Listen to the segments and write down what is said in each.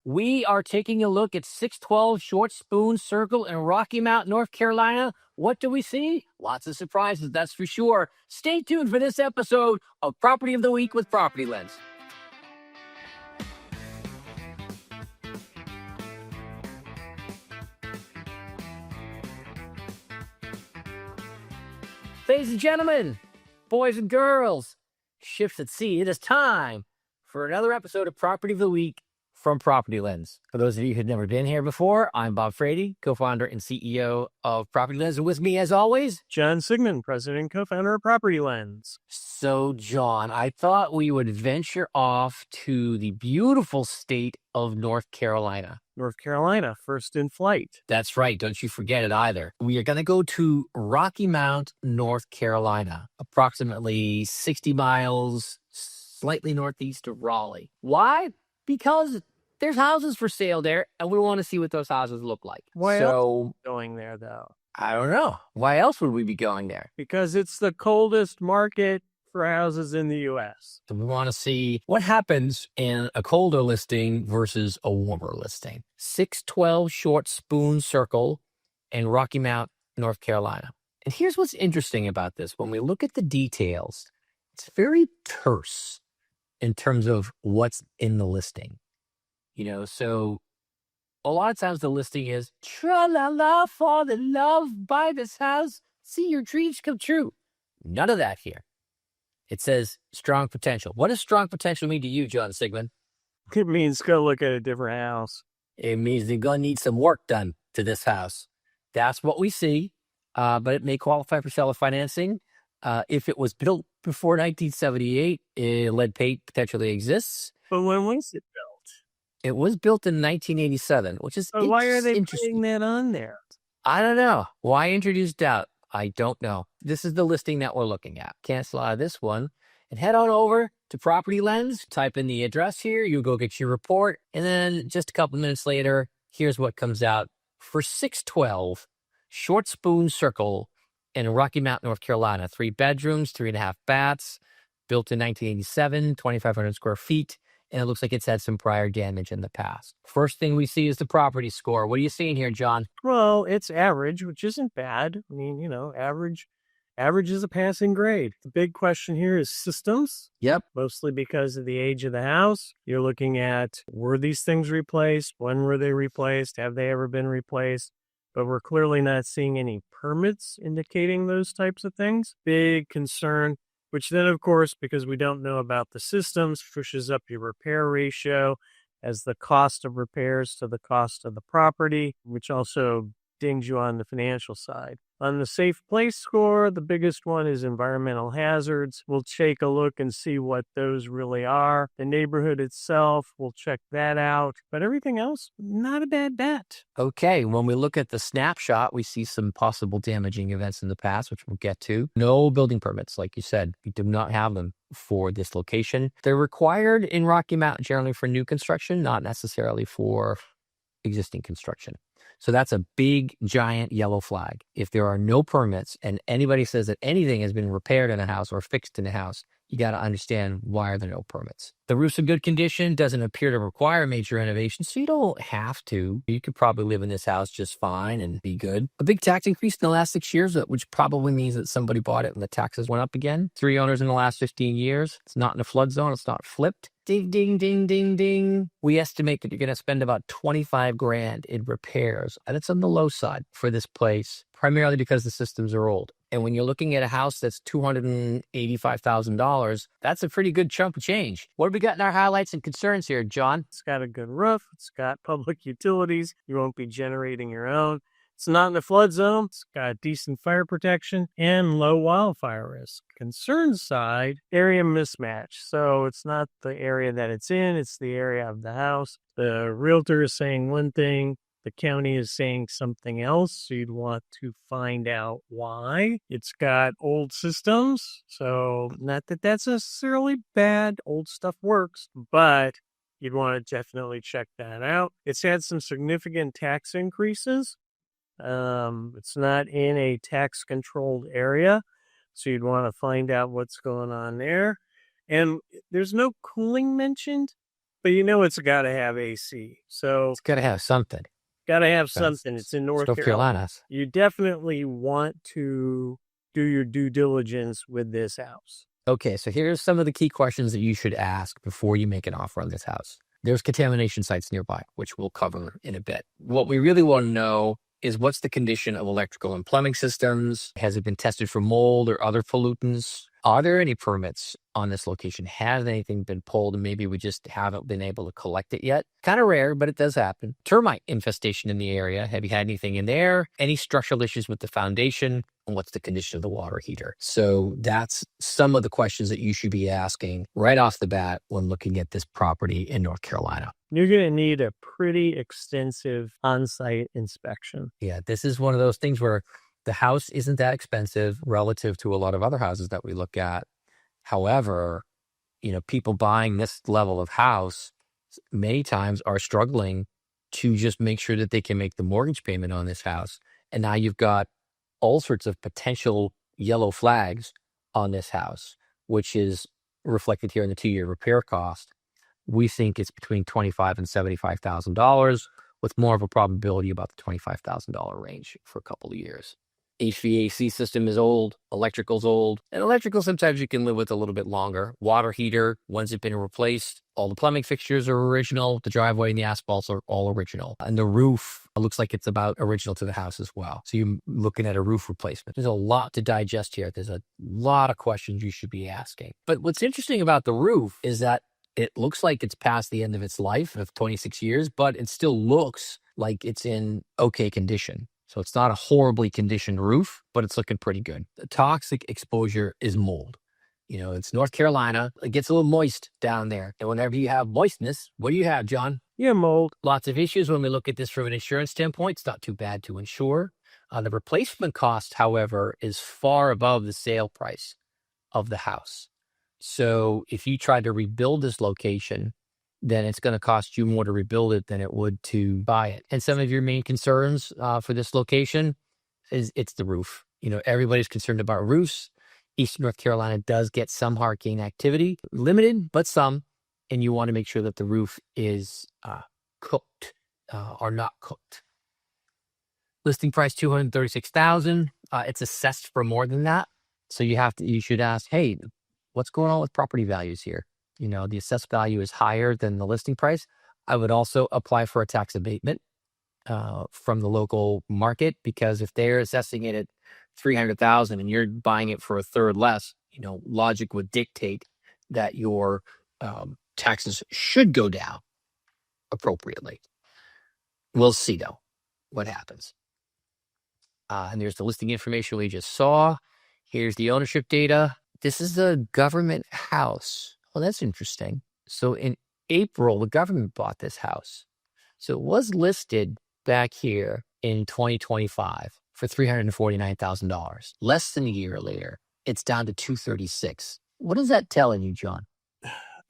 We are taking a look at 612 Short Spoon Circle in Rocky Mount, North Carolina. What do we see? Lots of surprises, that's for sure. Stay tuned for this episode of Property of the Week with PropertyLens. Ladies and gentlemen, boys and girls, ships at sea, it is time for another episode of Property of the Week from PropertyLens. For those of you who've never been here before, I'm Bob Frady, co-founder and CEO of PropertyLens. And with me, as always, John Siegman, president and co-founder of PropertyLens. So, John, I thought we would venture off to the beautiful state of North Carolina. North Carolina, first in flight. That's right. Don't you forget it either. We are going to go to Rocky Mount, North Carolina, approximately 60 miles, slightly northeast of Raleigh. Why? Because there's houses for sale there, and we want to see what those houses look like. Why else going there, though? I don't know. Why else would we be going there? Because it's the coldest market for houses in the U.S. So we want to see what happens in a colder listing versus a warmer listing. 612 Short Spoon Circle in Rocky Mount, North Carolina. And here's what's interesting about this. When we look at the details, it's very terse in terms of what's in the listing. So a lot of times the listing is, tra-la-la, fall in love, buy this house, see your dreams come true. None of that here. It says strong potential. What does strong potential mean to you, John Siegman? It means go look at a different house. It means they're going to need some work done to this house. That's what we see, but it may qualify for seller financing. If it was built before 1978, lead paint potentially exists. But when was it built? It was built in 1987, which is so why are they putting that on there? I don't know. Why introduce doubt? I don't know. This is the listing that we're looking at. Cancel out of this one and head on over to PropertyLens. Type in the address here. You go get your report. And then just a couple of minutes later, here's what comes out for 612 Short Spoon Circle in Rocky Mount, North Carolina. 3 bedrooms, 3.5 baths, built in 1987, 2,500 square feet. And it looks like it's had some prior damage in the past. First thing we see is the property score. What are you seeing here, John? Well, it's average, which isn't bad. I mean, average is a passing grade. The big question here is systems. Yep. Mostly because of the age of the house. You're looking at, were these things replaced? When were they replaced? Have they ever been replaced? But we're clearly not seeing any permits indicating those types of things. Big concern. Which then, of course, because we don't know about the systems, pushes up your repair ratio as the cost of repairs to the cost of the property, which also dings you on the financial side. On the safe place score, the biggest one is environmental hazards. We'll take a look and see what those really are. The neighborhood itself, we'll check that out. But everything else, not a bad bet. Okay, when we look at the snapshot, we see some possible damaging events in the past, which we'll get to. No building permits, like you said. We do not have them for this location. They're required in Rocky Mount generally for new construction, not necessarily for existing construction. So that's a big, giant yellow flag. If there are no permits and anybody says that anything has been repaired in a house or fixed in a house, you got to understand why are there no permits. The roof's in good condition, doesn't appear to require major renovation, so you don't have to. You could probably live in this house just fine and be good. A big tax increase in the last 6 years, which probably means that somebody bought it and the taxes went up again. 3 owners in the last 15 years. It's not in a flood zone. It's not flipped. Ding, ding, ding, ding, ding. We estimate that you're going to spend about $25,000 in repairs, and it's on the low side for this place, primarily because the systems are old. And when you're looking at a house that's $285,000, that's a pretty good chunk of change. What have we got in our highlights and concerns here, John? It's got a good roof. It's got public utilities. You won't be generating your own. It's not in the flood zone. It's got decent fire protection and low wildfire risk. Concern side, area mismatch. So it's not the area that it's in. It's the area of the house. The realtor is saying one thing. The county is saying something else, so you'd want to find out why. It's got old systems, so not that that's necessarily bad. Old stuff works, but you'd want to definitely check that out. It's had some significant tax increases. It's not in a tax-controlled area, so you'd want to find out what's going on there. And there's no cooling mentioned, But you know it's got to have AC. So It's got to have something. got to have something. It's in North Carolina. Carolina. You definitely want to do your due diligence with this house. Okay, so here's some of the key questions that you should ask before you make an offer on this house. There's contamination sites nearby, which we'll cover in a bit. What we really want to know is what's the condition of electrical and plumbing systems? Has it been tested for mold or other pollutants? Are there any permits on this location? Has anything been pulled and maybe we just haven't been able to collect it yet? Kind of rare, but it does happen. Termite infestation in the area. Have you had anything in there? Any structural issues with the foundation? And what's the condition of the water heater? So that's some of the questions that you should be asking right off the bat when looking at this property in North Carolina. You're going to need a pretty extensive on-site inspection. Yeah, this is one of those things where the house isn't that expensive relative to a lot of other houses that we look at. However, people buying this level of house many times are struggling to just make sure that they can make the mortgage payment on this house. And now you've got all sorts of potential yellow flags on this house, which is reflected here in the 2-year repair cost. We think it's between $25,000 and $75,000, with more of a probability about the $25,000 range for a couple of years. HVAC system is old, electrical's old, and electrical sometimes you can live with a little bit longer. Water heater, when's it been replaced? All the plumbing fixtures are original. The driveway and the asphalts are all original. And the roof looks like it's about original to the house as well. So you're looking at a roof replacement. There's a lot to digest here. There's a lot of questions you should be asking. But what's interesting about the roof is that it looks like it's past the end of its life of 26 years, but it still looks like it's in okay condition. So it's not a horribly conditioned roof, but it's looking pretty good. The toxic exposure is mold. It's North Carolina. It gets a little moist down there. And whenever you have moistness, what do you have, John? Yeah, mold. Lots of issues when we look at this from an insurance standpoint. It's not too bad to insure. The replacement cost, however, is far above the sale price of the house. So if you try to rebuild this location, then it's going to cost you more to rebuild it than it would to buy it. And some of your main concerns for this location is it's the roof. Everybody's concerned about roofs. Eastern North Carolina does get some hurricane activity, limited, but some. And you want to make sure that the roof is cooked or not cooked. Listing price $236,000. It's assessed for more than that. So you should ask, hey, what's going on with property values here? The assessed value is higher than the listing price. I would also apply for a tax abatement from the local market, because if they're assessing it at $300,000 and you're buying it for a third less, logic would dictate that your taxes should go down appropriately. We'll see though what happens. And there's the listing information we just saw. Here's the ownership data. This is a government house. Well, that's interesting. So in April, the government bought this house. So it was listed back here in 2025 for $349,000. Less than a year later, it's down to $236,000. What is that telling you, John?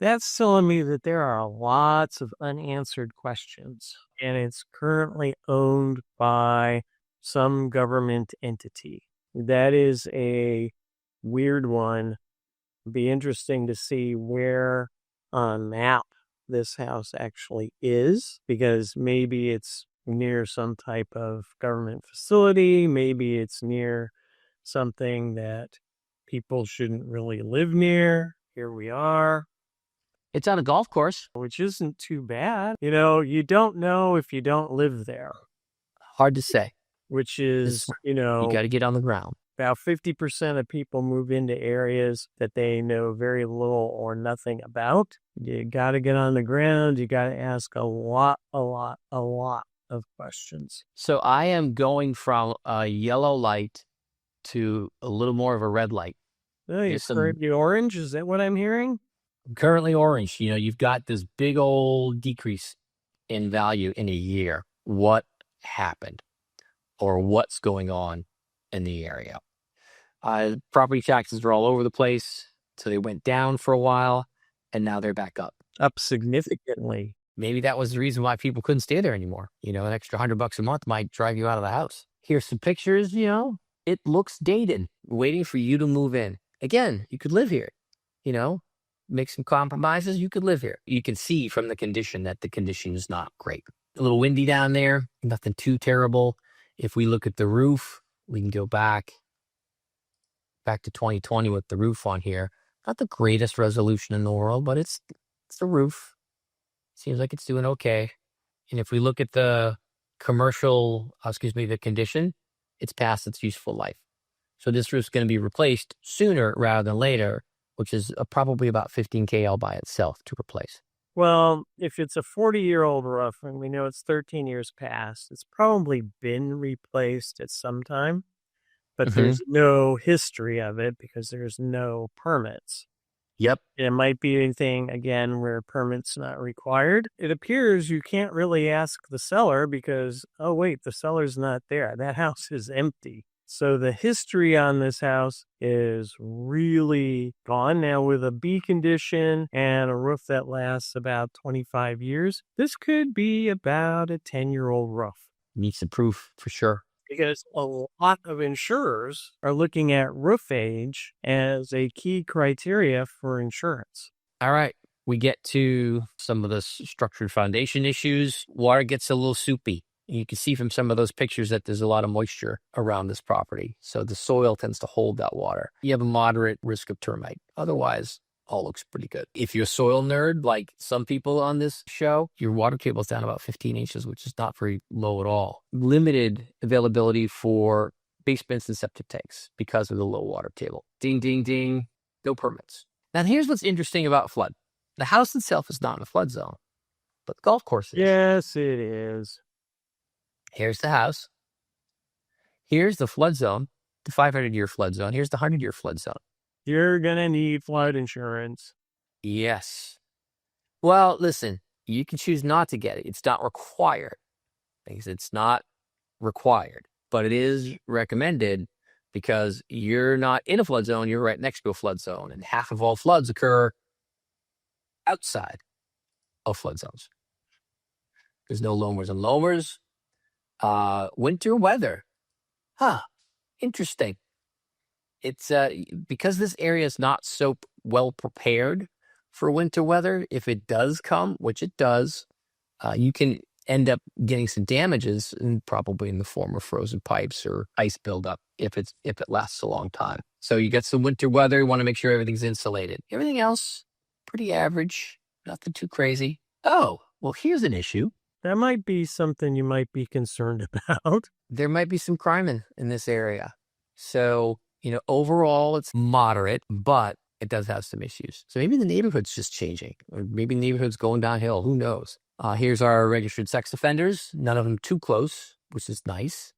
That's telling me that there are lots of unanswered questions, and it's currently owned by some government entity. That is a weird one. Be interesting to see where on map this house actually is, because maybe it's near some type of government facility, maybe it's near something that people shouldn't really live near. Here we are. It's on a golf course, which isn't too bad. You don't know if you don't live there. Hard to say. Which is, you got to get on the ground. About 50% of people move into areas that they know very little or nothing about. You got to get on the ground. You got to ask a lot of questions. So I am going from a yellow light to a little more of a red light. Oh, you're orange? Is that what I'm hearing? Currently orange. You've got this big old decrease in value in a year. What happened? Or what's going on in the area? Property taxes are all over the place. So they went down for a while and now they're back up. Up significantly. Maybe that was the reason why people couldn't stay there anymore. An extra $100 a month might drive you out of the house. Here's some pictures, it looks dated, waiting for you to move in. Again, you could live here, make some compromises, you could live here. You can see from the condition that the condition is not great. A little windy down there, nothing too terrible. If we look at the roof, we can go back to 2020 with the roof on here. Not the greatest resolution in the world, but it's the roof. Seems like it's doing okay. And if we look at the the condition, it's past its useful life. So this roof's going to be replaced sooner rather than later, which is probably about $15K all by itself to replace. Well, if it's a 40-year-old roof and we know it's 13 years past, it's probably been replaced at some time, but there's no history of it because there's no permits. Yep. It might be anything, again, where permits not required. It appears you can't really ask the seller because, oh, wait, the seller's not there. That house is empty. So the history on this house is really gone. Now, with a B condition and a roof that lasts about 25 years, this could be about a 10-year-old roof. Needs some proof for sure. Because a lot of insurers are looking at roof age as a key criteria for insurance. All right. We get to some of the structured foundation issues. Water gets a little soupy. You can see from some of those pictures that there's a lot of moisture around this property. So the soil tends to hold that water. You have a moderate risk of termite. Otherwise, all looks pretty good. If you're a soil nerd, like some people on this show, your water table's down about 15 inches, which is not very low at all. Limited availability for basements and septic tanks because of the low water table. Ding, ding, ding. No permits. Now, here's what's interesting about flood. The house itself is not in a flood zone, but the golf course is. Yes, it is. Here's the house. Here's the flood zone, the 500-year flood zone. Here's the 100-year flood zone. You're going to need flood insurance. Yes. Well, listen, you can choose not to get it. It's not required. It's not required, but it is recommended because you're not in a flood zone. You're right next to a flood zone, and half of all floods occur outside of flood zones. There's no loamers and loamers. Winter weather. Interesting. It's because this area is not so well prepared for winter weather. If it does come, which it does, you can end up getting some damages, and probably in the form of frozen pipes or ice buildup if it lasts a long time. So you get some winter weather. You want to make sure everything's insulated. Everything else, pretty average. Nothing too crazy. Oh, well, here's an issue. That might be something you might be concerned about. There might be some crime in this area. So, overall it's moderate, but it does have some issues. So maybe the neighborhood's just changing, or maybe the neighborhood's going downhill. Who knows? Here's our registered sex offenders. None of them too close, which is nice.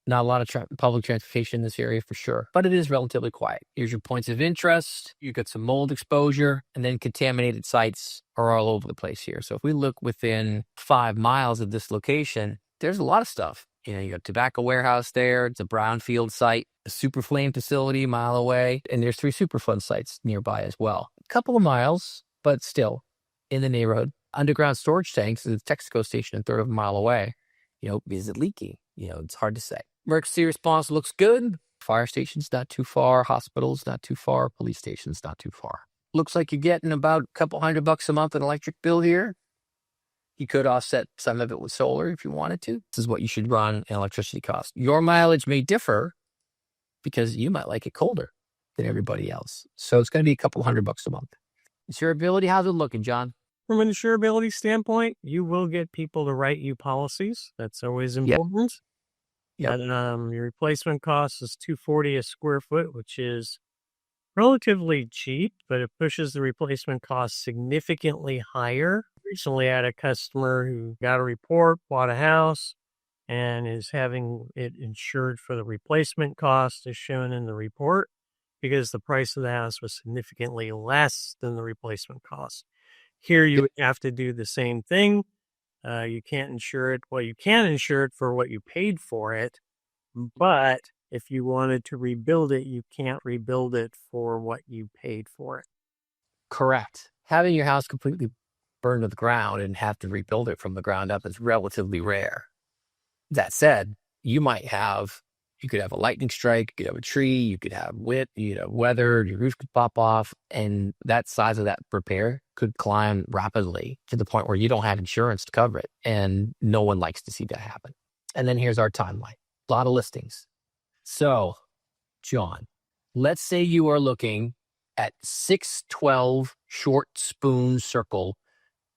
Not a lot of public transportation in this area for sure, but it is relatively quiet. Here's your points of interest. You got some mold exposure, and then contaminated sites are all over the place here. So if we look within 5 miles of this location, there's a lot of stuff. You got tobacco warehouse there. It's a brownfield site, a super flame facility a mile away, and there's 3 Superfund sites nearby as well. A couple of miles, but still in the neighborhood. Underground storage tanks at the Texaco station a third of a mile away. Is it leaking? It's hard to say. Emergency response looks good. Fire station's not too far. Hospital's not too far. Police station's not too far. Looks like you're getting about a couple $100 a month in electric bill here. You could offset some of it with solar if you wanted to. This is what you should run in electricity costs. Your mileage may differ because you might like it colder than everybody else. So it's going to be a couple $100 a month. Insurability, how's it looking, John? From an insurability standpoint, you will get people to write you policies. That's always important. Yep. And your replacement cost is $240 a square foot, which is relatively cheap, but it pushes the replacement cost significantly higher. Recently, I had a customer who got a report, bought a house, and is having it insured for the replacement cost as shown in the report because the price of the house was significantly less than the replacement cost. Here, you would have to do the same thing. You can't insure it. Well, you can insure it for what you paid for it, but if you wanted to rebuild it, you can't rebuild it for what you paid for it. Correct. Having your house completely burned to the ground and have to rebuild it from the ground up is relatively rare. That said, you might have You could have a lightning strike, you could have a tree, you could have weather, your roof could pop off, and that size of that repair could climb rapidly to the point where you don't have insurance to cover it. And no one likes to see that happen. And then here's our timeline. A lot of listings. So, John, let's say you are looking at 612 Short Spoon Circle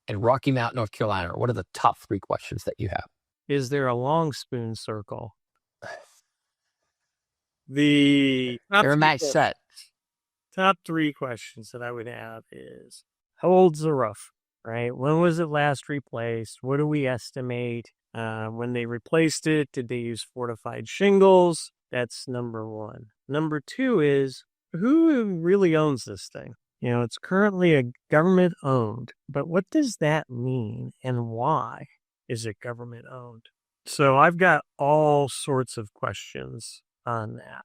in Rocky Mount, North Carolina. What are the top 3 questions that you have? Is there a long spoon circle? The They're a match set. top 3 questions that I would have is, how old's the roof, right? When was it last replaced? What do we estimate? When they replaced it, did they use fortified shingles? That's number 1. Number 2 is, who really owns this thing? It's currently a government owned, but what does that mean and why is it government owned? So I've got all sorts of questions on that.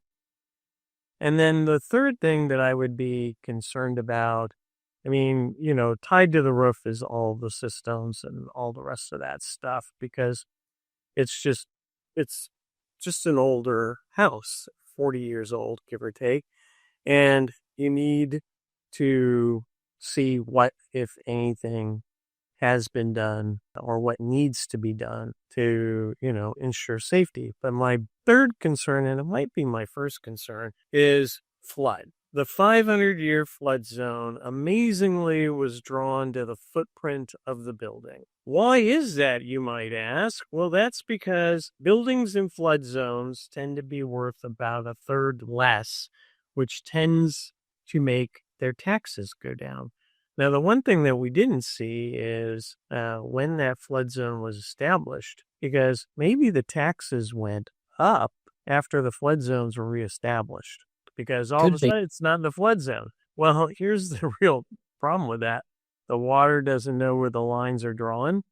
And then the third thing that I would be concerned about, tied to the roof is all the systems and all the rest of that stuff, because it's just an older house, 40 years old, give or take. And you need to see what, if anything, has been done or what needs to be done to, ensure safety. But my third concern, and it might be my first concern, is flood. The 500-year flood zone amazingly was drawn to the footprint of the building. Why is that, you might ask? Well, that's because buildings in flood zones tend to be worth about a third less, which tends to make their taxes go down. Now, the one thing that we didn't see is when that flood zone was established, because maybe the taxes went up after the flood zones were reestablished, because all of a sudden it's not in the flood zone. Well, here's the real problem with that. The water doesn't know where the lines are drawn,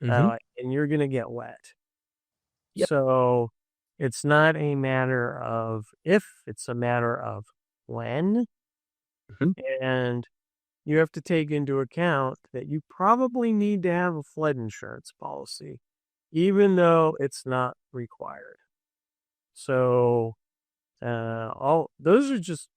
and you're going to get wet. Yep. So it's not a matter of if, it's a matter of when. And you have to take into account that you probably need to have a flood insurance policy, even though it's not required. So all those are just,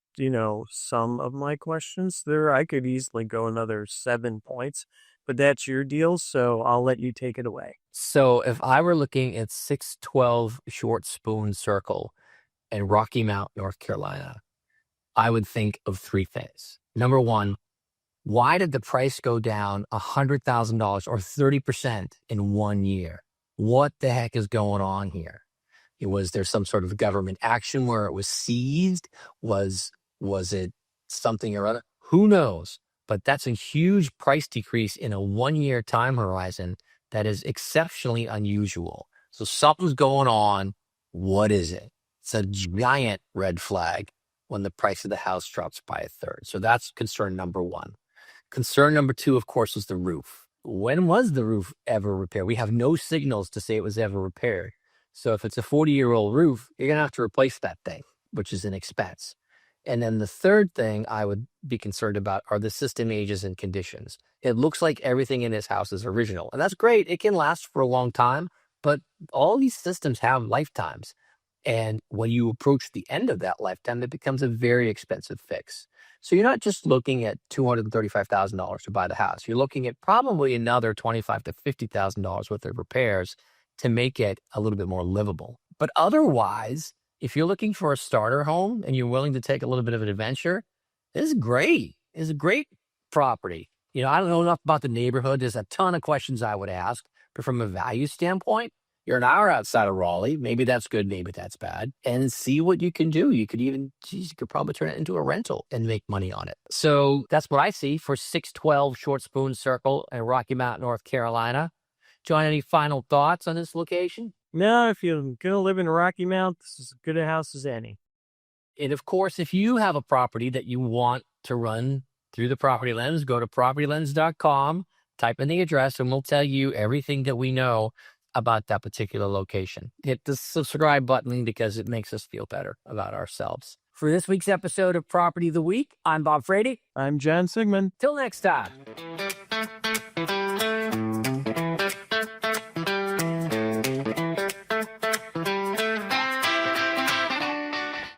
some of my questions there. I could easily go another 7 points, but that's your deal. So I'll let you take it away. So if I were looking at 612 Short Spoon Circle in Rocky Mount, North Carolina, I would think of 3 things. Number 1, why did the price go down $100,000 or 30% in 1 year? What the heck is going on here? Was there some sort of government action where it was seized? Was it something or other? Who knows? But that's a huge price decrease in a 1-year time horizon that is exceptionally unusual. So something's going on. What is it? It's a giant red flag when the price of the house drops by a third. So that's concern number 1. Concern number 2, of course, was the roof. When was the roof ever repaired? We have no signals to say it was ever repaired. So if it's a 40-year-old roof, you're going to have to replace that thing, which is an expense. And then the third thing I would be concerned about are the system ages and conditions. It looks like everything in this house is original, and that's great. It can last for a long time, but all these systems have lifetimes. And when you approach the end of that lifetime, it becomes a very expensive fix. So you're not just looking at $235,000 to buy the house. You're looking at probably another $25,000 to $50,000 worth of repairs to make it a little bit more livable. But otherwise, if you're looking for a starter home and you're willing to take a little bit of an adventure, this is great. It's a great property. I don't know enough about the neighborhood. There's a ton of questions I would ask, but from a value standpoint, you're an hour outside of Raleigh. Maybe that's good. Maybe that's bad. And see what you can do. You could probably turn it into a rental and make money on it. So that's what I see for 612 Short Spoon Circle in Rocky Mount, North Carolina. John, any final thoughts on this location? No, if you're going to live in Rocky Mount, this is as good a house as any. And of course, if you have a property that you want to run through the Property Lens, go to PropertyLens.com, type in the address, and we'll tell you everything that we know about that particular location. Hit the subscribe button because it makes us feel better about ourselves. For this week's episode of Property of the Week, I'm Bob Frady. I'm John Siegman. Till next time.